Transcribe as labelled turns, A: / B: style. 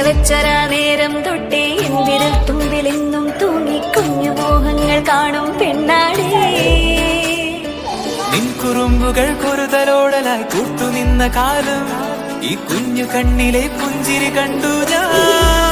A: വെച്ചരാ നേരം തൊട്ടേ എന്തിരു തുമ്പിലെന്നും തൂങ്ങി കുഞ്ഞു മോഹങ്ങൾ കാണും പെണ്ണാടേ.
B: നിൻ കുറുമ്പുകൾ കുറുതലോടലായി കൂട്ടുനിന്ന കാലം ഈ കുഞ്ഞു കണ്ണിലെ പുഞ്ചിരി കണ്ടു ഞാൻ.